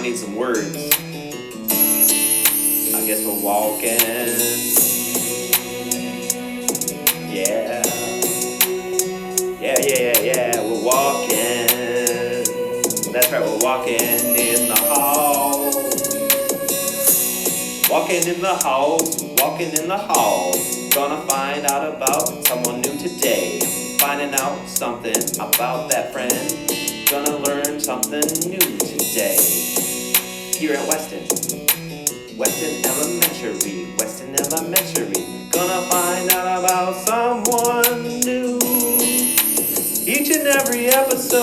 need some words. I guess we're walking. Yeah. Yeah, we're walking. That's right, we're walking in the hall. Walking in the halls, walking in the halls. Gonna find out about someone new today. Finding out something about that friend. Gonna learn something new today. Here at Weston Elementary, Weston Elementary. Gonna find out about someone new each and every episode.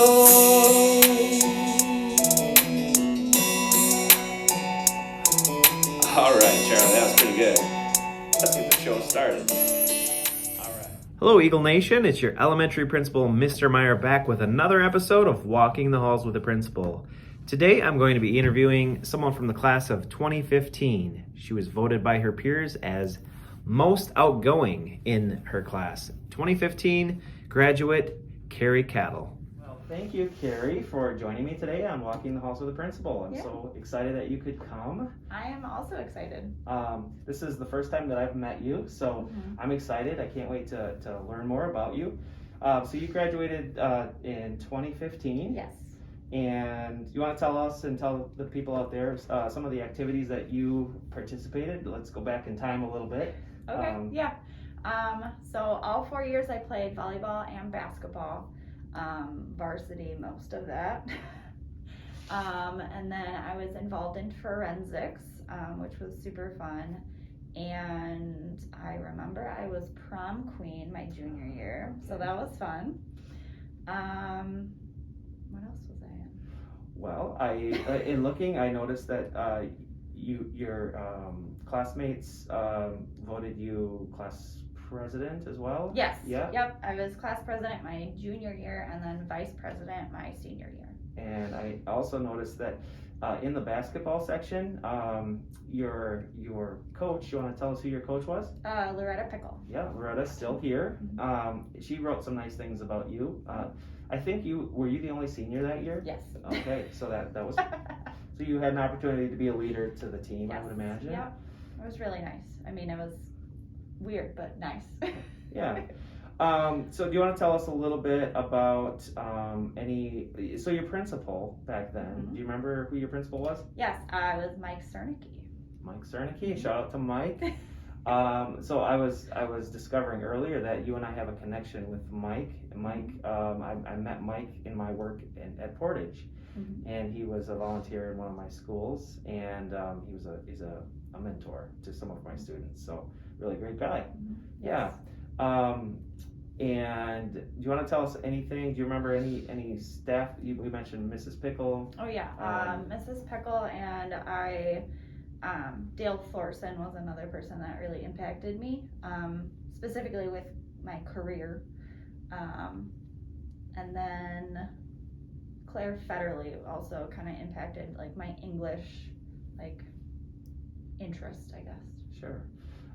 All right, Charlie, that was pretty good. Let's get the show started. All right. Hello, Eagle Nation. It's your elementary principal, Mr. Meyer, back with another episode of Walking the Halls with the Principal. Today, I'm going to be interviewing someone from the class of 2015. She was voted by her peers as most outgoing in her class. 2015 graduate, Kari Cattle. Well, thank you, Kari, for joining me today on Walking the Halls with the Principal. I'm so excited that you could come. I am also excited. This is the first time that I've met you, so I'm excited. I can't wait to learn more about you. So you graduated in 2015. Yes. And you want to tell us and tell the people out there some of the activities that you participated? Let's go back in time a little bit. Okay, so all 4 years I played volleyball and basketball, varsity most of that. And then I was involved in forensics, which was super fun. And I remember I was prom queen my junior year, so that was fun. What else was I in? Well, in looking, I noticed that your classmates voted you class president as well? Yes. Yeah? Yep. I was class president my junior year and then vice president my senior year. And I also noticed that in the basketball section, your coach, you want to tell us who your coach was? Loretta Pickle. Yeah, Loretta's still here. She wrote some nice things about you. I think were you the only senior that year? Yes. Okay, so that was, so you had an opportunity to be a leader to the team, Yes. I would imagine. Yeah, it was really nice. I mean, it was weird, but nice. Yeah. So do you want to tell us a little bit about so your principal back then, do you remember who your principal was? Yes, I was Mike Cernicki. Mike Cernicki, shout out to Mike. So I was discovering earlier that you and I have a connection with Mike. Mike, I met Mike in my work at Portage, and he was a volunteer in one of my schools, and he's a mentor to some of my students. So really great guy. Yes. Yeah. And do you want to tell us anything? Do you remember any staff? We mentioned Mrs. Pickle. Oh yeah, Mrs. Pickle and I. Dale Thorson was another person that really impacted me, specifically with my career. And then Claire Federley also kind of impacted like my English interest, I guess. Sure.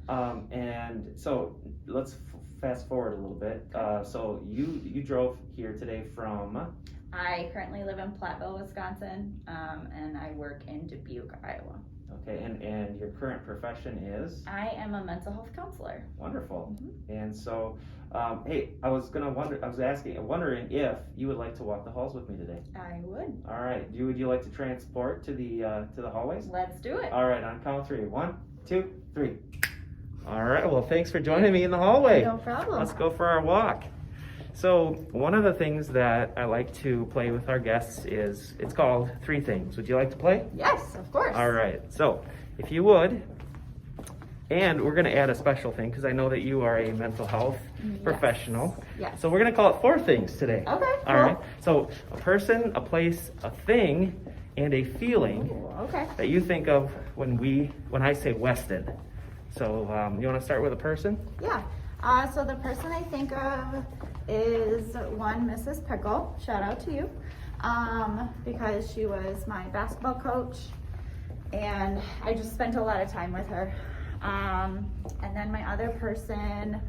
And so let's fast forward a little bit. So you drove here today from? I currently live in Platteville, Wisconsin, and I work in Dubuque, Iowa. Okay, and your current profession is? I am a mental health counselor. Wonderful. And so, hey, I was wondering if you would like to walk the halls with me today. I would. All right. Would you like to transport to the hallways? Let's do it. All right, on count of three. 1, 2, 3. All right. Well, thanks for joining me in the hallway. No problem. Let's go for our walk. So one of the things that I like to play with our guests it's called 3 Things. Would you like to play? Yes, of course. All right. So if you would, and we're going to add a special thing because I know that you are a mental health professional. Yes. So we're going to call it 4 things today. Okay. Cool. All right. So a person, a place, a thing, and a feeling that you think of when I say Weston. So you want to start with a person? Yeah. So the person I think of is one Mrs. Pickle. Shout out to you. Because she was my basketball coach and I just spent a lot of time with her. And then my other person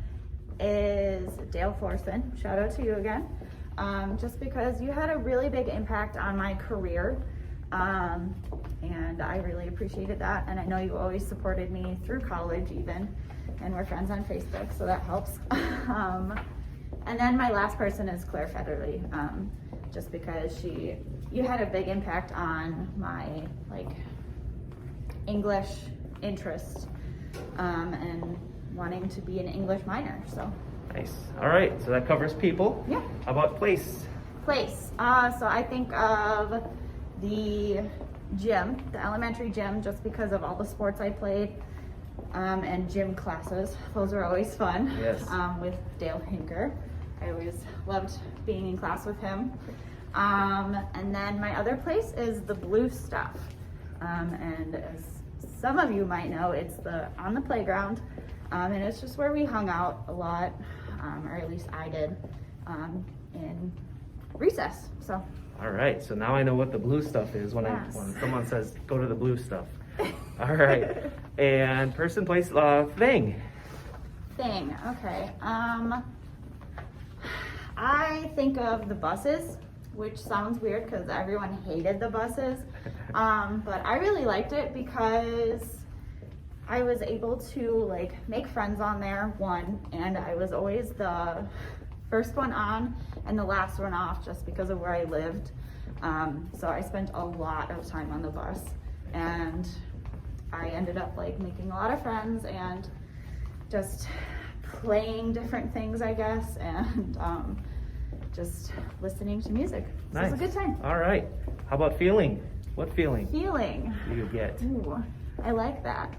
is Dale Thorson. Shout out to you again. Just because you had a really big impact on my career. And I really appreciated that. And I know you always supported me through college even, and we're friends on Facebook, so that helps. And then my last person is Claire Federley, just because you had a big impact on my like English interest, and wanting to be an English minor, so. Nice. All right, so that covers people. Yeah. How about place? Place, so I think of the gym, the elementary gym, just because of all the sports I played, and gym classes. Those are always fun. Yes. With Dale Hinker. I always loved being in class with him. And then my other place is the Blue Stuff. And as some of you might know, it's on the playground, and it's just where we hung out a lot, or at least I did, in recess. So. All right, so now I know what the Blue Stuff is when Yes. when someone says go to the Blue Stuff. All right, and person, place, thing. Thing, okay. I think of the buses, which sounds weird because everyone hated the buses, but I really liked it because I was able to like make friends on there, one, and I was always the first one on and the last one off just because of where I lived. So I spent a lot of time on the bus, and I ended up like making a lot of friends and just playing different things, I guess, and just listening to music. So Nice. It was a good time. All right, how about feeling? What feeling Feeling. do you get? Ooh, I like that.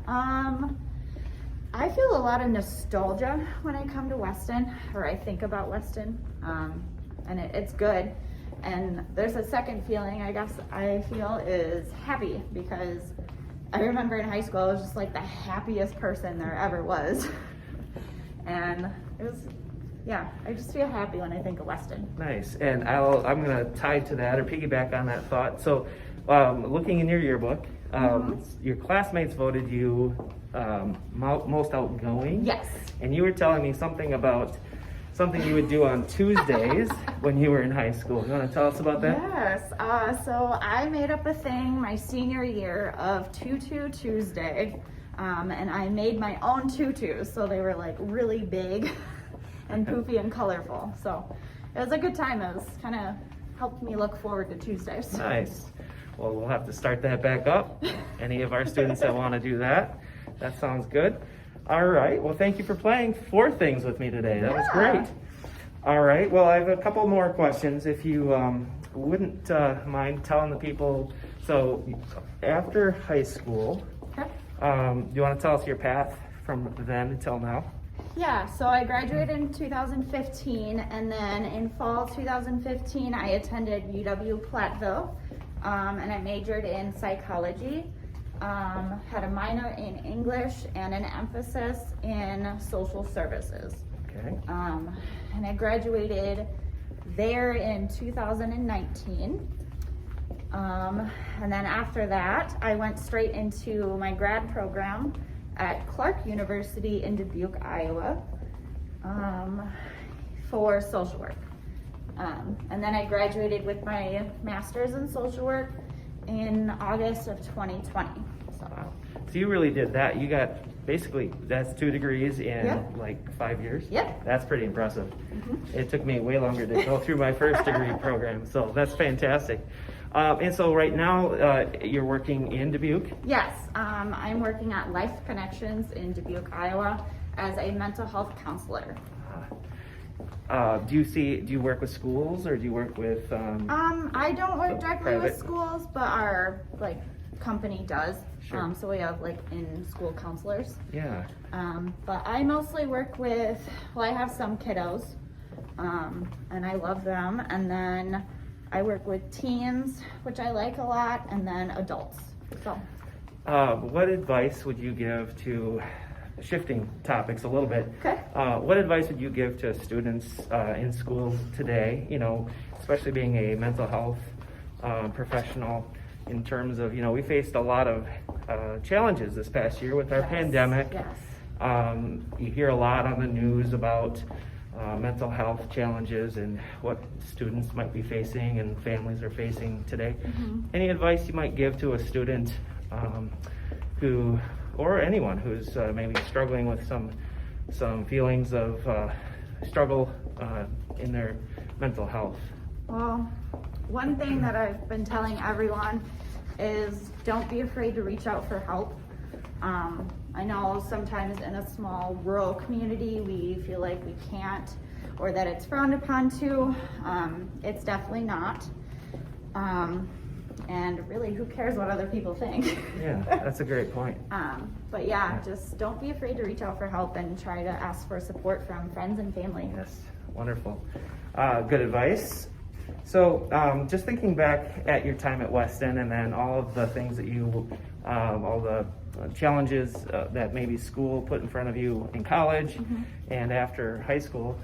I feel a lot of nostalgia when I come to Weston, or I think about Weston, and it's good. And there's a second feeling, I guess I feel, is happy, because I remember in high school I was just like the happiest person there ever was. And it was, yeah, I just feel happy when I think of Weston. Nice, and I'm gonna tie to that or piggyback on that thought. So, looking in your yearbook, your classmates voted you most outgoing. Yes. And you were telling me something about something you would do on Tuesdays when you were in high school. You want to tell us about that? Yes, so I made up a thing my senior year of Tutu Tuesday, and I made my own tutus, so they were like really big and poofy and colorful. So it was a good time. It was kind of helped me look forward to Tuesdays. Nice. Well, we'll have to start that back up. Any of our students that want to do that. That sounds good. All right. Well, thank you for playing 4 things with me today. That was great. All right. Well, I have a couple more questions if you wouldn't mind telling the people. So after high school, Okay. do you want to tell us your path from then until now? Yeah, so I graduated in 2015, and then in fall 2015, I attended UW Platteville, and I majored in psychology, had a minor in English, and an emphasis in social services. Okay. And I graduated there in 2019. And then after that, I went straight into my grad program at Clark University in Dubuque, Iowa, for social work. And then I graduated with my master's in social work in August of 2020. Wow. So you really did that. You got basically, that's 2 degrees in Yep. like 5 years? Yep. That's pretty impressive. It took me way longer to go through my first degree program, so that's fantastic. And so right now, you're working in Dubuque? Yes, I'm working at Life Connections in Dubuque, Iowa as a mental health counselor. Do you work with schools, or do you work with? I don't work directly with private? schools, but our like company does. Sure. So we have like in-school counselors. Yeah. But I mostly work with, well, I have some kiddos, and I love them. And then I work with teens, which I like a lot, and then adults. So. What advice would you give to, shifting topics a little bit? Okay. What advice would you give to students in schools today? You know, especially being a mental health professional, in terms of, you know, we faced a lot of challenges this past year with our Yes, pandemic. Yes. You hear a lot on the news about mental health challenges and what students might be facing and families are facing today. Any advice you might give to a student who, or anyone who's maybe struggling with some feelings of struggle in their mental health? Well, one thing that I've been telling everyone is don't be afraid to reach out for help. I know sometimes in a small rural community we feel like we can't, or that it's frowned upon to. It's definitely not. And really, who cares what other people think? Yeah, that's a great point. But yeah, just don't be afraid to reach out for help and try to ask for support from friends and family. Yes, wonderful. Good advice. So just thinking back at your time at Weston and then all of the things that you, all the challenges that maybe school put in front of you in college and after high school,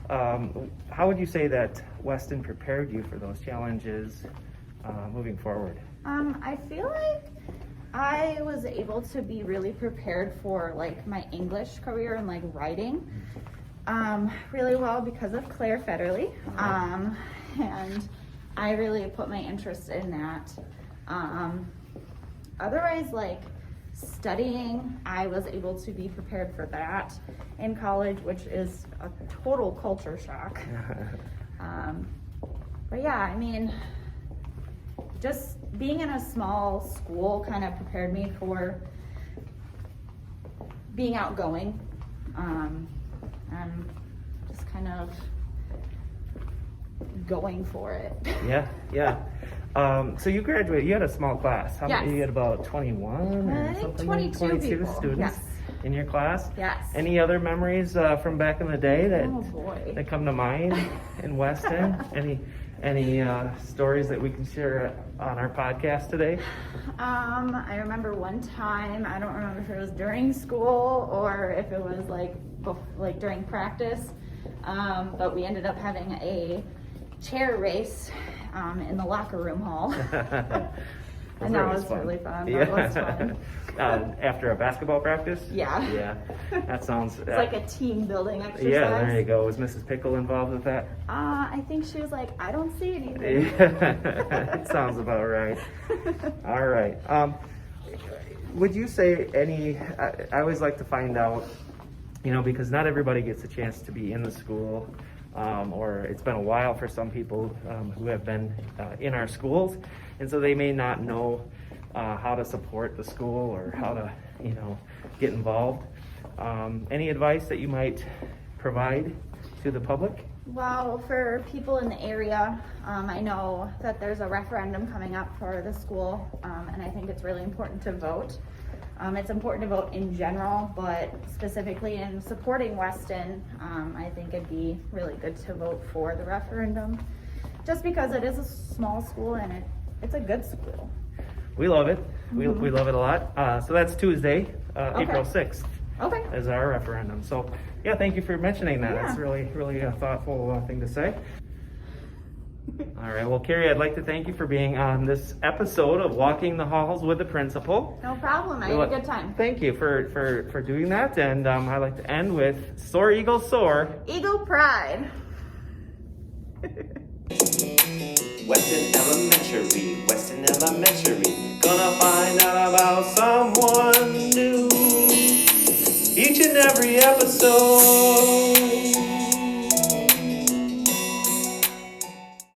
how would you say that Weston prepared you for those challenges moving forward? I feel like I was able to be really prepared for like my English career and like writing really well because of Claire Federley. And I really put my interest in that. Otherwise, like studying, I was able to be prepared for that in college, which is a total culture shock. But yeah, I mean, just being in a small school kind of prepared me for being outgoing, and just kind of going for it. Yeah. So you graduated, you had a small class. How many? Yes. You had about 21 I or think something? 22 people. students Yes. in your class? Yes. Any other memories from back in the day Oh boy. that come to mind in Weston? Any stories that we can share on our podcast today? I remember one time, I don't remember if it was during school or if it was like during practice, but we ended up having a chair race in the locker room hall. And that was really fun. That was fun. After a basketball practice? Yeah. Yeah, that sounds... It's like a team building exercise. Yeah, there you go. Was Mrs. Pickle involved with that? I think she was like, I don't see anything. It sounds about right. All right. Would you say I always like to find out, because not everybody gets a chance to be in the school, or it's been a while for some people who have been in our schools, and so they may not know how to support the school or how to, get involved. Any advice that you might provide to the public? Well, for people in the area, I know that there's a referendum coming up for the school, and I think it's really important to vote. It's important to vote in general, but specifically in supporting Weston, I think it'd be really good to vote for the referendum, just because it is a small school and it's a good school. We love it. We love it a lot. So that's Tuesday, April 6th. Okay. Is our referendum. So yeah, thank you for mentioning that. Yeah. That's really a thoughtful thing to say. All right, well, Kari, I'd like to thank you for being on this episode of Walking the Halls with the Principal. No problem. I had a good time. Thank you for doing that. And I'd like to end with Soar Eagle Soar. Eagle Pride. Weston Elementary, gonna find out about someone new each and every episode.